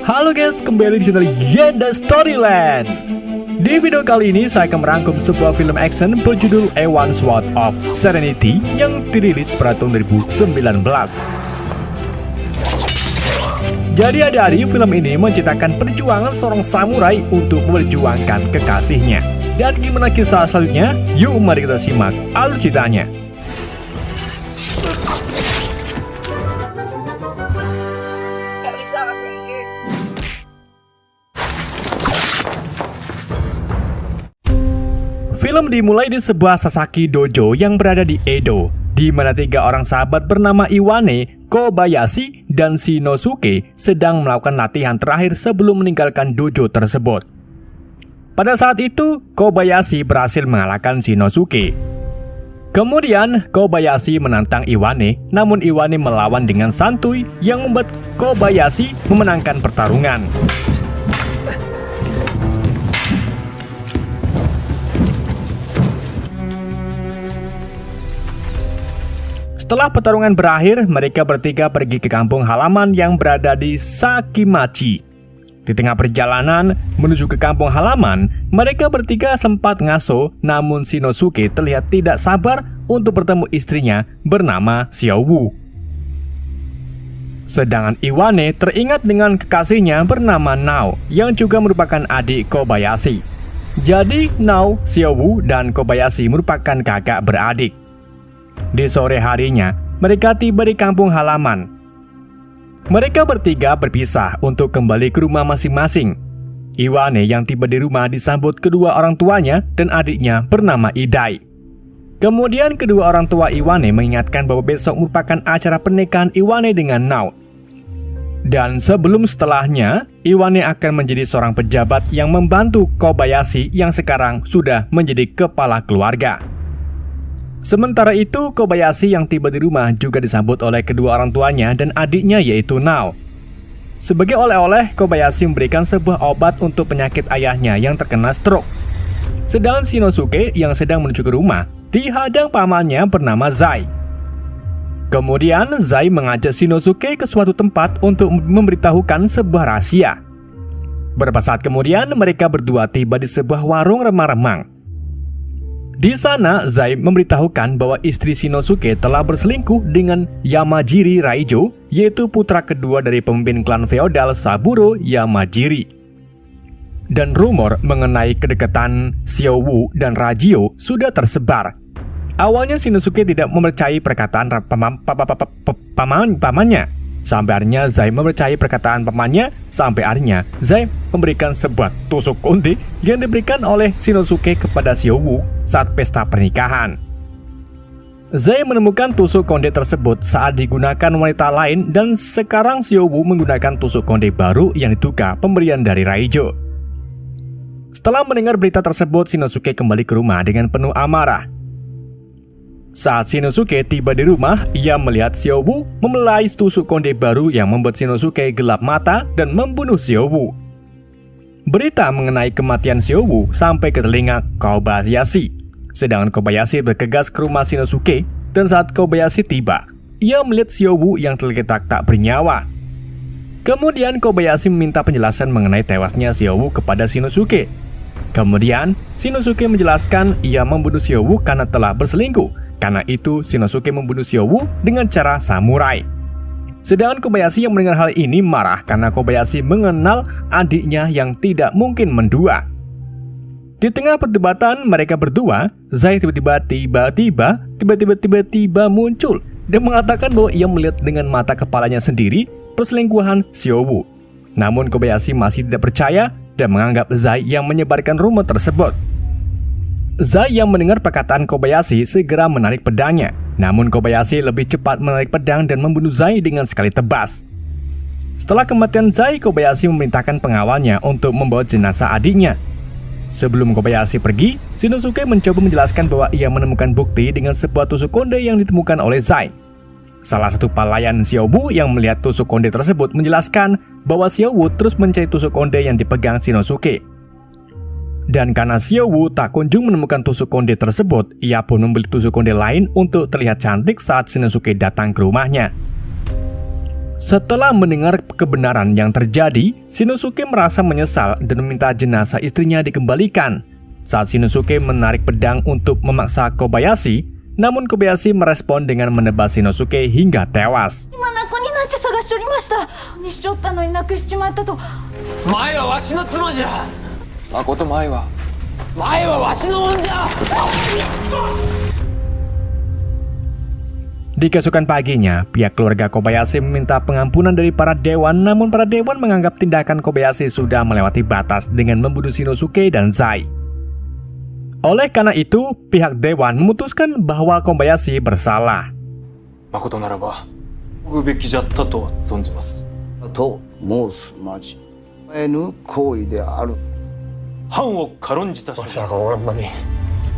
Halo guys, kembali di channel Yenda Storyland. Di video kali ini saya akan merangkum sebuah film action berjudul A One Sword of Serenity yang dirilis pada tahun 2019. Jadi adik-adik, film ini menceritakan perjuangan seorang samurai untuk memperjuangkan kekasihnya. Dan gimana kisah selanjutnya? Yuk mari kita simak alur ceritanya. Gak bisa bahasa Inggris. Film dimulai di sebuah Sasaki Dojo yang berada di Edo, di mana tiga orang sahabat bernama Iwane, Kobayashi, dan Shinosuke sedang melakukan latihan terakhir sebelum meninggalkan dojo tersebut. Pada saat itu, Kobayashi berhasil mengalahkan Shinosuke. Kemudian, Kobayashi menantang Iwane, namun Iwane melawan dengan santuy yang membuat Kobayashi memenangkan pertarungan. Setelah pertarungan berakhir, mereka bertiga pergi ke kampung halaman yang berada di Sakimachi. Di tengah perjalanan menuju ke kampung halaman, mereka bertiga sempat ngaso, namun Shinosuke terlihat tidak sabar untuk bertemu istrinya bernama Xiaowu. Sedangkan Iwane teringat dengan kekasihnya bernama Nao, yang juga merupakan adik Kobayashi. Jadi Nao, Xiaowu, dan Kobayashi merupakan kakak beradik. Di sore harinya, mereka tiba di kampung halaman. Mereka bertiga berpisah untuk kembali ke rumah masing-masing. Iwane yang tiba di rumah disambut kedua orang tuanya dan adiknya bernama Idai. Kemudian kedua orang tua Iwane mengingatkan bahwa besok merupakan acara pernikahan Iwane dengan Nao. Dan setelahnya, Iwane akan menjadi seorang pejabat yang membantu Kobayashi yang sekarang sudah menjadi kepala keluarga. Sementara itu, Kobayashi yang tiba di rumah juga disambut oleh kedua orang tuanya dan adiknya yaitu Nao. Sebagai oleh-oleh, Kobayashi memberikan sebuah obat untuk penyakit ayahnya yang terkena stroke. Sedangkan Shinosuke yang sedang menuju ke rumah dihadang pamannya bernama Zai. Kemudian Zai mengajak Shinosuke ke suatu tempat untuk memberitahukan sebuah rahasia. Beberapa saat kemudian, mereka berdua tiba di sebuah warung remang-remang. Di sana, Zai memberitahukan bahwa istri Shinosuke telah berselingkuh dengan Yamajiri Raijo, yaitu putra kedua dari pemimpin klan feodal Saburo Yamajiri. Dan rumor mengenai kedekatan Xiaowu dan Rajio sudah tersebar. Awalnya Shinosuke tidak mempercayai perkataan pamannya. Sampai akhirnya Zai mempercayai perkataan pamannya. Sampai akhirnya Zai memberikan sebuah tusuk konde yang diberikan oleh Shinosuke kepada Xiaowu saat pesta pernikahan. Zai menemukan tusuk konde tersebut saat digunakan wanita lain, dan sekarang Xiaowu menggunakan tusuk konde baru yang diduga pemberian dari Raijo. Setelah mendengar berita tersebut, Shinosuke kembali ke rumah dengan penuh amarah. Saat Shinosuke tiba di rumah, ia melihat Xiaowu membelai tusuk konde baru yang membuat Shinosuke gelap mata dan membunuh Xiaowu. Berita mengenai kematian Xiaowu sampai ke telinga Kobayashi. Sedangkan Kobayashi bergegas ke rumah Shinosuke, dan saat Kobayashi tiba, ia melihat Xiaowu yang tergeletak tak bernyawa. Kemudian Kobayashi meminta penjelasan mengenai tewasnya Xiaowu kepada Shinosuke. Kemudian Shinosuke menjelaskan ia membunuh Xiaowu karena telah berselingkuh. Karena itu Shinosuke membunuh Xiaowu dengan cara samurai. Sedangkan Kobayashi yang mendengar hal ini marah karena Kobayashi mengenal adiknya yang tidak mungkin mendua. Di tengah perdebatan mereka berdua, Zai tiba-tiba muncul dan mengatakan bahwa ia melihat dengan mata kepalanya sendiri perselingkuhan Xiaowu. Namun Kobayashi masih tidak percaya dan menganggap Zai yang menyebarkan rumor tersebut. Zai yang mendengar perkataan Kobayashi segera menarik pedangnya. Namun Kobayashi lebih cepat menarik pedang dan membunuh Zai dengan sekali tebas. Setelah kematian Zai, Kobayashi memerintahkan pengawalnya untuk membawa jenazah adiknya. Sebelum Kobayashi pergi, Shinosuke mencoba menjelaskan bahwa ia menemukan bukti dengan sebuah tusuk konde yang ditemukan oleh Zai. Salah satu pelayan Xiaowu yang melihat tusuk konde tersebut menjelaskan bahwa Xiaowu terus mencari tusuk konde yang dipegang Shinosuke. Dan karena Xiaowu tak kunjung menemukan tusuk konde tersebut, ia pun membeli tusuk konde lain untuk terlihat cantik saat Shinosuke datang ke rumahnya. Setelah mendengar kebenaran yang terjadi, Shinosuke merasa menyesal dan meminta jenazah istrinya dikembalikan. Saat Shinosuke menarik pedang untuk memaksa Kobayashi, namun Kobayashi merespon dengan menebas Shinosuke hingga tewas. 今亡くになっちゃ探しておりましたにしちょったのになくしちまったと前はわしの妻じゃ。まこと前はわしのもんじゃ。 Di keesokan paginya, pihak keluarga Kobayashi meminta pengampunan dari para dewan, namun para dewan menganggap tindakan Kobayashi sudah melewati batas dengan membunuh Shinosuke dan Zai. Oleh karena itu, pihak dewan memutuskan bahwa Kobayashi bersalah. まことならば追うべきじゃったと存じます。と申すまじえぬ行為である。藩を軽んじた所業。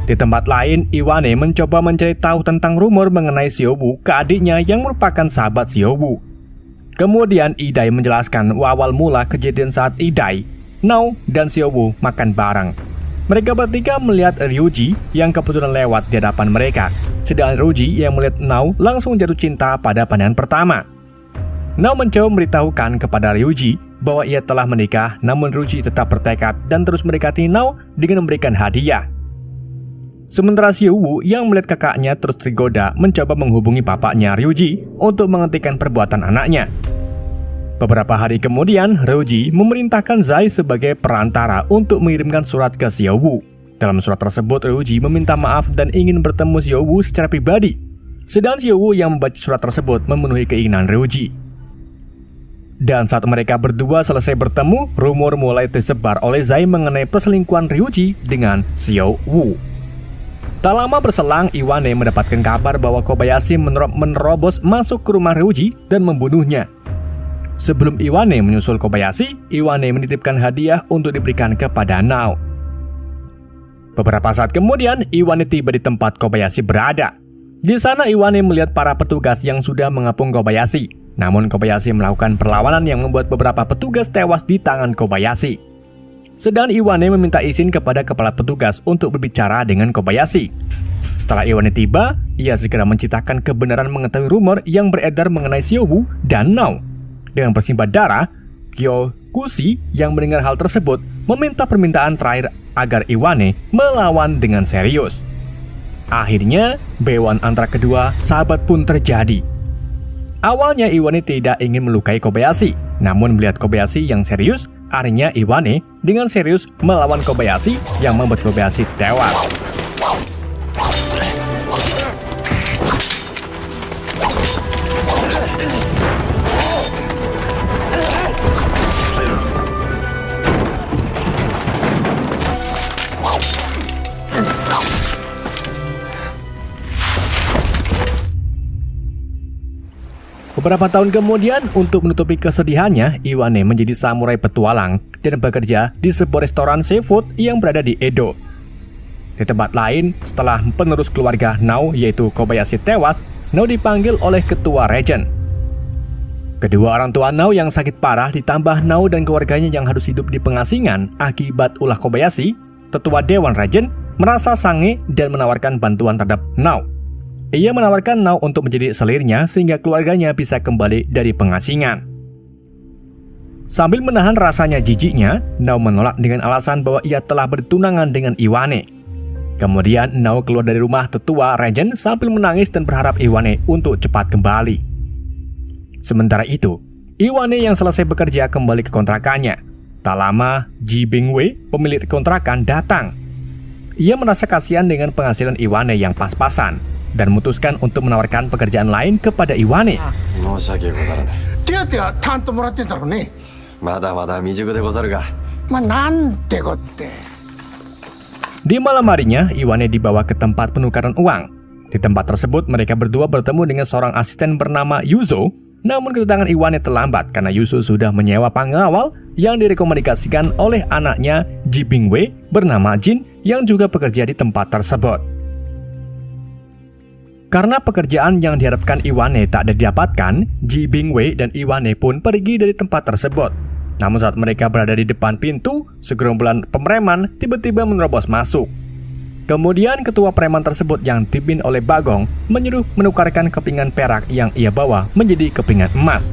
Di tempat lain, Iwane mencoba mencari tahu tentang rumor mengenai Shiobu ke adiknya yang merupakan sahabat Shiobu. Kemudian Idai menjelaskan awal mula kejadian saat Idai, Nao, dan Shiobu makan bareng. Mereka bertiga melihat Ryuji yang kebetulan lewat di hadapan mereka, sedangkan Ryuji yang melihat Nao langsung jatuh cinta pada pandangan pertama. Nao mencoba memberitahukan kepada Ryuji bahwa ia telah menikah, namun Ryuji tetap bertekad dan terus mendekati Nao dengan memberikan hadiah. Sementara Shiobu yang melihat kakaknya terus tergoda mencoba menghubungi bapaknya Ryuji untuk menghentikan perbuatan anaknya. Beberapa hari kemudian, Ryuji memerintahkan Zai sebagai perantara untuk mengirimkan surat ke Shiobu. Dalam surat tersebut, Ryuji meminta maaf dan ingin bertemu Shiobu secara pribadi. Sedangkan Shiobu yang membaca surat tersebut memenuhi keinginan Ryuji. Dan saat mereka berdua selesai bertemu, rumor mulai tersebar oleh Zai mengenai perselingkuhan Ryuji dengan Shiobu. Tak lama berselang, Iwane mendapatkan kabar bahwa Kobayashi menerobos masuk ke rumah Ryuji dan membunuhnya. Sebelum Iwane menyusul Kobayashi, Iwane menitipkan hadiah untuk diberikan kepada Nao. Beberapa saat kemudian, Iwane tiba di tempat Kobayashi berada. Di sana Iwane melihat para petugas yang sudah mengepung Kobayashi. Namun Kobayashi melakukan perlawanan yang membuat beberapa petugas tewas di tangan Kobayashi. Sedangkan Iwane meminta izin kepada kepala petugas untuk berbicara dengan Kobayashi. Setelah Iwane tiba, ia segera menceritakan kebenaran mengetahui rumor yang beredar mengenai Shiobu dan Nao. Dengan bersimbah darah, Kyokushi yang mendengar hal tersebut meminta permintaan terakhir agar Iwane melawan dengan serius. Akhirnya, bewan antara kedua sahabat pun terjadi. Awalnya Iwane tidak ingin melukai Kobayashi, namun melihat Kobayashi yang serius, akhirnya Iwane dengan serius melawan Kobayashi yang membuat Kobayashi tewas. Beberapa tahun kemudian, untuk menutupi kesedihannya, Iwane menjadi samurai petualang dan bekerja di sebuah restoran seafood yang berada di Edo. Di tempat lain, setelah penerus keluarga Nao yaitu Kobayashi tewas, Nao dipanggil oleh ketua Regen. Kedua orang tua Nao yang sakit parah ditambah Nao dan keluarganya yang harus hidup di pengasingan akibat ulah Kobayashi, tetua Dewan Regen merasa sange dan menawarkan bantuan terhadap Nao. Ia menawarkan Nao untuk menjadi selirnya sehingga keluarganya bisa kembali dari pengasingan. Sambil menahan rasanya jijiknya, Nao menolak dengan alasan bahwa ia telah bertunangan dengan Iwane. Kemudian Nao keluar dari rumah tetua Regen sambil menangis dan berharap Iwane untuk cepat kembali. Sementara itu, Iwane yang selesai bekerja kembali ke kontrakannya. Tak lama, Ji Bingwei, pemilik kontrakan, datang. Ia merasa kasihan dengan penghasilan Iwane yang pas-pasan dan memutuskan untuk menawarkan pekerjaan lain kepada Iwane. 申し訳ござらない。手当はちゃんともらってんだろうね。まだまだ未熟でござるが。まあなんてこって。 Di malam harinya, Iwane dibawa ke tempat penukaran uang. Di tempat tersebut, mereka berdua bertemu dengan seorang asisten bernama Yuzo. Namun kedatangan Iwane terlambat karena Yuzo sudah menyewa pengawal yang direkomendasikan oleh anaknya Ji Bingwei bernama Jin yang juga bekerja di tempat tersebut. Karena pekerjaan yang diharapkan Iwane tak didapatkan, Ji Bingwei dan Iwane pun pergi dari tempat tersebut. Namun saat mereka berada di depan pintu, segerombolan preman tiba-tiba menerobos masuk. Kemudian ketua preman tersebut yang dipimpin oleh Bagong menyuruh menukarkan kepingan perak yang ia bawa menjadi kepingan emas.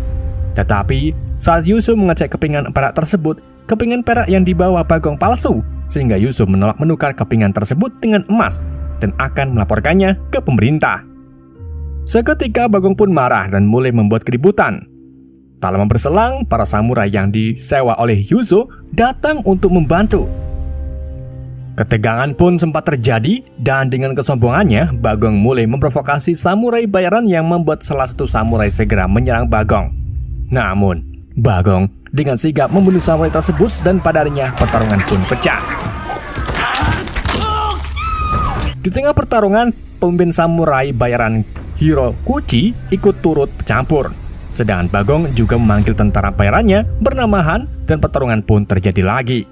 Tetapi saat Yuzo mengecek kepingan perak tersebut, kepingan perak yang dibawa Bagong palsu, sehingga Yuzo menolak menukar kepingan tersebut dengan emas dan akan melaporkannya ke pemerintah. Seketika Bagong pun marah dan mulai membuat keributan. Tak lama berselang, para samurai yang disewa oleh Yuzo datang untuk membantu. Ketegangan pun sempat terjadi dan dengan kesombongannya, Bagong mulai memprovokasi samurai bayaran yang membuat salah satu samurai segera menyerang Bagong. Namun, Bagong dengan sigap membunuh samurai tersebut dan padanya pertarungan pun pecah. Di tengah pertarungan, pemimpin samurai bayaran Hirokuchi ikut turut campur. Sedangkan Bagong juga memanggil tentara bayarannya bernama Han dan pertarungan pun terjadi lagi.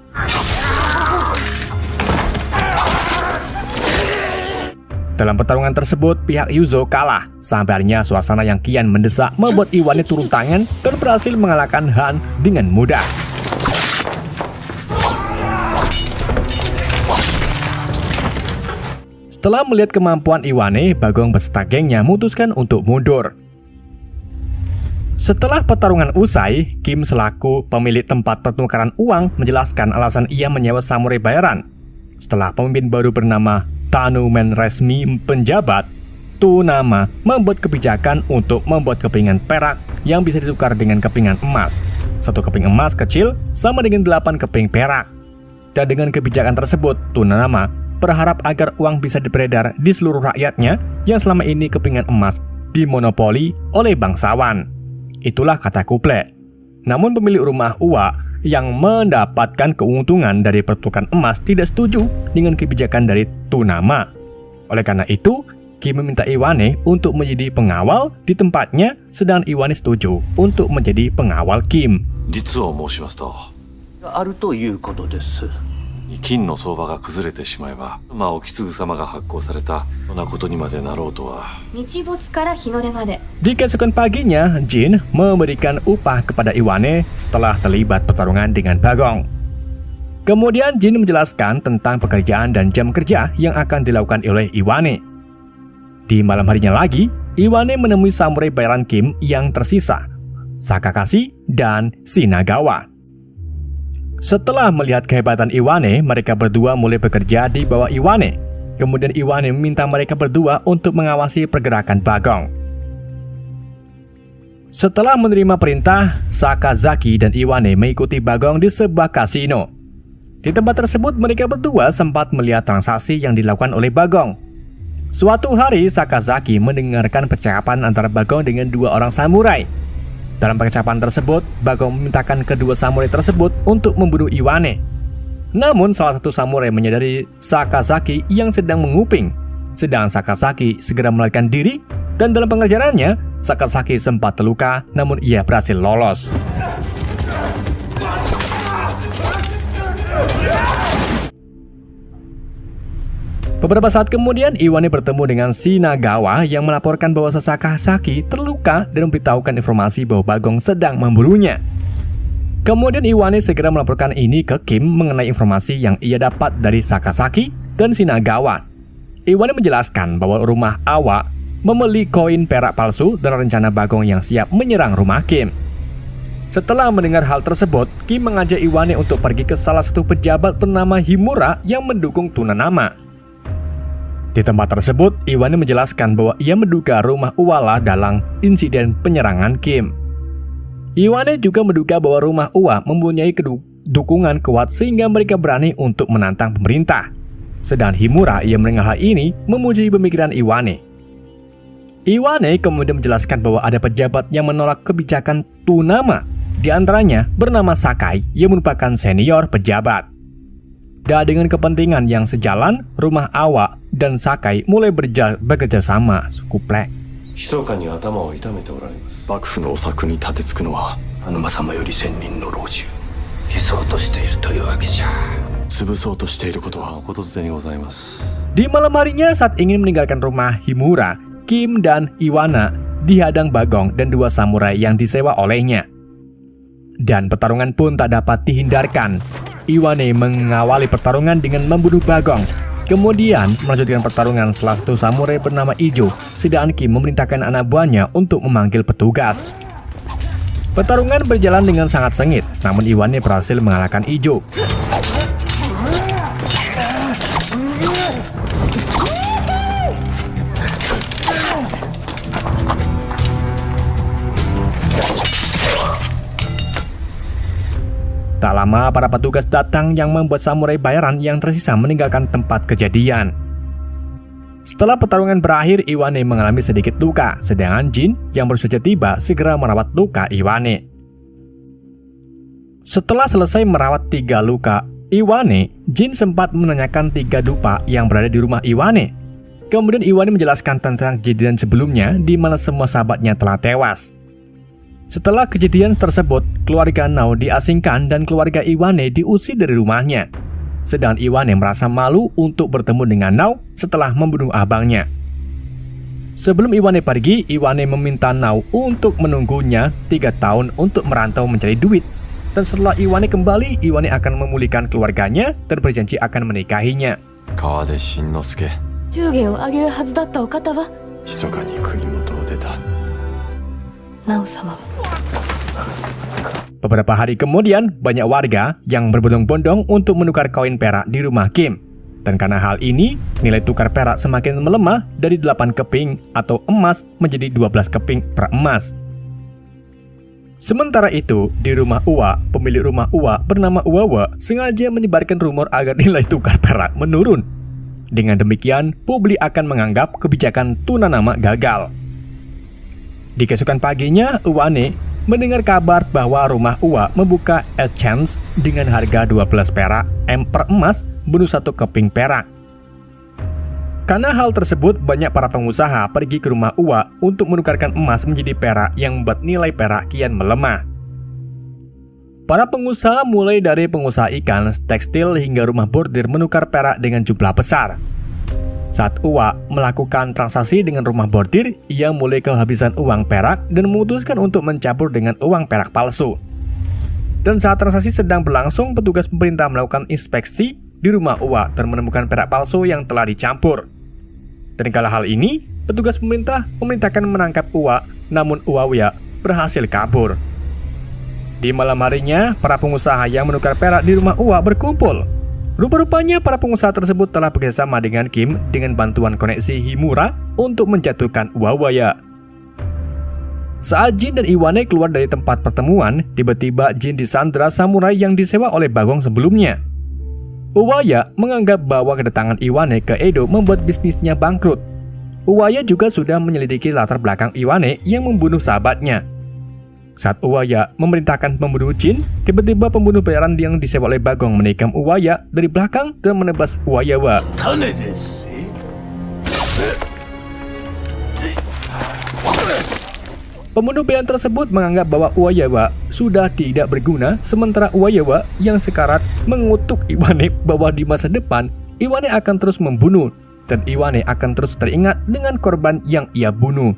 Dalam pertarungan tersebut, pihak Yuzo kalah. Sampai akhirnya suasana yang kian mendesak membuat Iwane turun tangan dan berhasil mengalahkan Han dengan mudah. Setelah melihat kemampuan Iwane, Bagong beserta gengnya memutuskan untuk mundur. Setelah pertarungan usai, Kim selaku pemilik tempat pertukaran uang menjelaskan alasan ia menyewa samurai bayaran. Setelah pemimpin baru bernama Tanumen resmi penjabat, Tunama membuat kebijakan untuk membuat kepingan perak yang bisa ditukar dengan kepingan emas. Satu keping emas kecil sama dengan 8 keping perak. Dan dengan kebijakan tersebut, Tunama berharap agar uang bisa beredar di seluruh rakyatnya yang selama ini kepingan emas dimonopoli oleh bangsawan. Itulah kata kuple. Namun pemilik rumah Uwa yang mendapatkan keuntungan dari pertukaran emas tidak setuju dengan kebijakan dari Tunama. Oleh karena itu, Kim meminta Iwane untuk menjadi pengawal di tempatnya, sedangkan Iwane setuju untuk menjadi pengawal Kim. 実を申しますと、あるということです。金の相場が崩れてしまえば、お狐様が発行されたそんなことにまでなろうとは。日没から日の出まで Di keesokan paginya, Jin memberikan upah kepada Iwane setelah terlibat pertarungan dengan Bagong. Kemudian Jin menjelaskan tentang pekerjaan dan jam kerja yang akan dilakukan oleh Iwane. Di malam harinya lagi, Iwane menemui samurai bayaran Kim yang tersisa, Sakakashi dan Shinagawa. Setelah melihat kehebatan Iwane, mereka berdua mulai bekerja di bawah Iwane. Kemudian Iwane meminta mereka berdua untuk mengawasi pergerakan Bagong. Setelah menerima perintah, Sakazaki dan Iwane mengikuti Bagong di sebuah kasino. Di tempat tersebut mereka berdua sempat melihat transaksi yang dilakukan oleh Bagong. Suatu hari Sakazaki mendengarkan percakapan antara Bagong dengan dua orang samurai. Dalam percakapan tersebut, Bagong memintakan kedua samurai tersebut untuk membunuh Iwane. Namun salah satu samurai menyadari Sakazaki yang sedang menguping. Sedang Sakazaki segera melarikan diri dan dalam pengejarannya, Sakazaki sempat terluka namun ia berhasil lolos. Beberapa saat kemudian, Iwane bertemu dengan Shinagawa yang melaporkan bahwa Sakazaki terluka dan memberitahukan informasi bahwa Bagong sedang memburunya. Kemudian Iwane segera melaporkan ini ke Kim mengenai informasi yang ia dapat dari Sakazaki dan Shinagawa. Iwane menjelaskan bahwa rumah Awa membeli koin perak palsu dan rencana Bagong yang siap menyerang rumah Kim. Setelah mendengar hal tersebut, Kim mengajak Iwane untuk pergi ke salah satu pejabat bernama Himura yang mendukung Tunanama. Di tempat tersebut, Iwane menjelaskan bahwa ia menduga rumah Uwa dalam insiden penyerangan Kim. Iwane juga menduga bahwa rumah Uwa mempunyai dukungan kuat sehingga mereka berani untuk menantang pemerintah. Sedangkan Himura yang mendengar hal ini memuji pemikiran Iwane. Iwane kemudian menjelaskan bahwa ada pejabat yang menolak kebijakan Tunama. Di antaranya bernama Sakai yang merupakan senior pejabat. Dan dengan kepentingan yang sejalan, rumah Awa dan Sakai mulai bekerja sama kuplek. 密かに頭を痛めておられます。幕府のお策に立てつくのはあの政より1000人の老中消そうとしているというわけじゃ。潰そうとしていることはお言づてにございます。 Di malam harinya saat ingin meninggalkan rumah Himura, Kim dan Iwana dihadang Bagong dan dua samurai yang disewa olehnya. Dan pertarungan pun tak dapat dihindarkan. Iwane mengawali pertarungan dengan membunuh Bagong. Kemudian melanjutkan pertarungan salah satu samurai bernama Ijo, sedangkan Kim memerintahkan anak buahnya untuk memanggil petugas. Pertarungan berjalan dengan sangat sengit, namun Iwane berhasil mengalahkan Ijo. Tak lama para petugas datang yang membuat samurai bayaran yang tersisa meninggalkan tempat kejadian. Setelah pertarungan berakhir, Iwane mengalami sedikit luka, sedangkan Jin yang baru saja tiba segera merawat luka Iwane. Setelah selesai merawat 3 luka Iwane, Jin sempat menanyakan 3 dupa yang berada di rumah Iwane. Kemudian Iwane menjelaskan tentang kejadian sebelumnya di mana semua sahabatnya telah tewas. Setelah kejadian tersebut, keluarga Nao diasingkan dan keluarga Iwane diusir dari rumahnya. Sedangkan Iwane merasa malu untuk bertemu dengan Nao setelah membunuh abangnya. Sebelum Iwane pergi, Iwane meminta Nao untuk menunggunya 3 tahun untuk merantau mencari duit. Dan setelah Iwane kembali, Iwane akan memulihkan keluarganya dan berjanji akan menikahinya. Kawade Shinnosuke 祝言をあげるはずだったお方は密かに国元を出た。ナオ様は Beberapa hari kemudian, banyak warga yang berbondong-bondong untuk menukar koin perak di rumah Kim. Dan karena hal ini, nilai tukar perak semakin melemah dari 8 keping atau emas menjadi 12 keping per emas. Sementara itu, di rumah Uwa, pemilik rumah Uwa bernama Uwawa sengaja menyebarkan rumor agar nilai tukar perak menurun. Dengan demikian, publik akan menganggap kebijakan tuna nama gagal. Di keesokan paginya, Uwane mendengar kabar bahwa rumah Uwa membuka exchange dengan harga 12 perak per emas bonus 1 keping perak. Karena hal tersebut, banyak para pengusaha pergi ke rumah Uwa untuk menukarkan emas menjadi perak yang membuat nilai perak kian melemah. Para pengusaha mulai dari pengusaha ikan, tekstil hingga rumah bordir menukar perak dengan jumlah besar. Saat Uwa melakukan transaksi dengan rumah bordir, ia mulai kehabisan uang perak dan memutuskan untuk mencampur dengan uang perak palsu. Dan saat transaksi sedang berlangsung, petugas pemerintah melakukan inspeksi di rumah Uwa dan menemukan perak palsu yang telah dicampur. Dan kala hal ini, petugas pemerintah memerintahkan menangkap Uwa, namun Uwawa berhasil kabur. Di malam harinya, para pengusaha yang menukar perak di rumah Uwa berkumpul. Rupa-rupanya para pengusaha tersebut telah bekerjasama dengan Kim dengan bantuan koneksi Himura untuk menjatuhkan Uwawa. Saat Jin dan Iwane keluar dari tempat pertemuan, tiba-tiba Jin disandra samurai yang disewa oleh Bagong sebelumnya. Uwaya menganggap bahwa kedatangan Iwane ke Edo membuat bisnisnya bangkrut. Uwaya juga sudah menyelidiki latar belakang Iwane yang membunuh sahabatnya. Saat Uwaya memerintahkan pembunuh Jin, tiba-tiba pembunuh bayaran yang disewa oleh Bagong menikam Uwaya dari belakang dan menebas Uwayawa. Pembunuh bayaran tersebut menganggap bahwa Uwayawa sudah tidak berguna, sementara Uwayawa yang sekarat mengutuk Iwane bahwa di masa depan Iwane akan terus membunuh dan Iwane akan terus teringat dengan korban yang ia bunuh.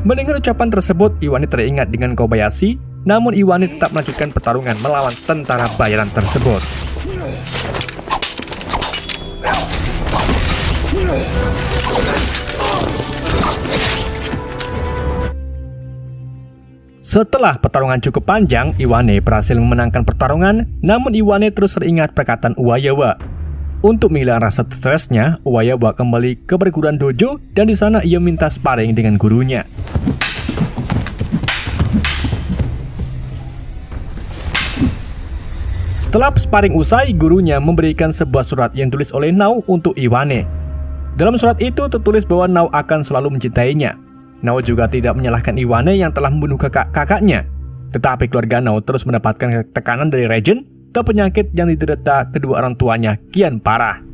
Mendengar ucapan tersebut, Iwane teringat dengan Kobayashi, namun Iwane tetap melanjutkan pertarungan melawan tentara bayaran tersebut. Setelah pertarungan cukup panjang, Iwane berhasil memenangkan pertarungan, namun Iwane terus teringat perkataan Uwayawa. Untuk menghilangkan rasa stresnya, Uwayawa kembali ke perguruan dojo dan di sana ia minta sparring dengan gurunya. Setelah sparring usai, gurunya memberikan sebuah surat yang ditulis oleh Nao untuk Iwane. Dalam surat itu tertulis bahwa Nao akan selalu mencintainya. Nao juga tidak menyalahkan Iwane yang telah membunuh kakaknya. Tetapi keluarga Nao terus mendapatkan tekanan dari Raijin dan penyakit yang diderita kedua orang tuanya kian parah.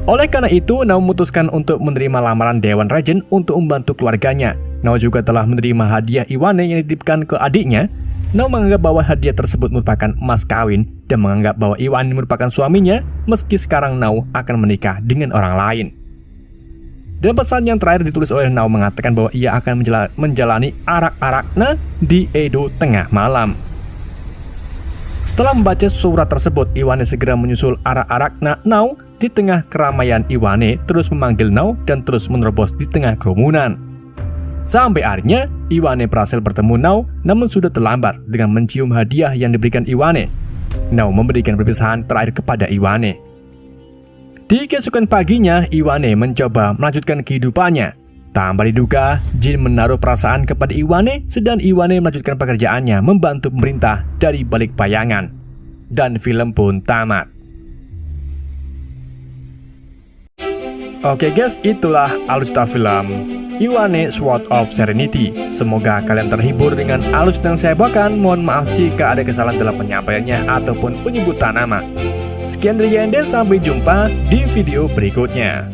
Oleh karena itu, Nao memutuskan untuk menerima lamaran Dewan Raijin untuk membantu keluarganya. Nao juga telah menerima hadiah Iwane yang dititipkan ke adiknya. Nao menganggap bahwa hadiah tersebut merupakan emas kawin dan menganggap bahwa Iwane merupakan suaminya meski sekarang Nao akan menikah dengan orang lain. Dan pesan yang terakhir ditulis oleh Nao mengatakan bahwa ia akan menjalani arak-arakna di Edo tengah malam. Setelah membaca surat tersebut, Iwane segera menyusul arak-arakna Nao di tengah keramaian. Iwane terus memanggil Nao dan terus menerobos di tengah kerumunan. Sampai akhirnya Iwane berhasil bertemu Nao, namun sudah terlambat dengan mencium hadiah yang diberikan Iwane. Nao memberikan perpisahan terakhir kepada Iwane. Di keesokan paginya, Iwane mencoba melanjutkan kehidupannya. Tanpa diduga, Jin menaruh perasaan kepada Iwane, sedang Iwane melanjutkan pekerjaannya membantu pemerintah dari balik bayangan. Dan film pun tamat. Oke guys, itulah alur cerita film Iwane Sword of Serenity. Semoga kalian terhibur dengan alur yang saya bawakan. Mohon maaf jika ada kesalahan dalam penyampaiannya ataupun penyebutan nama. Sekian dari Yende, sampai jumpa di video berikutnya.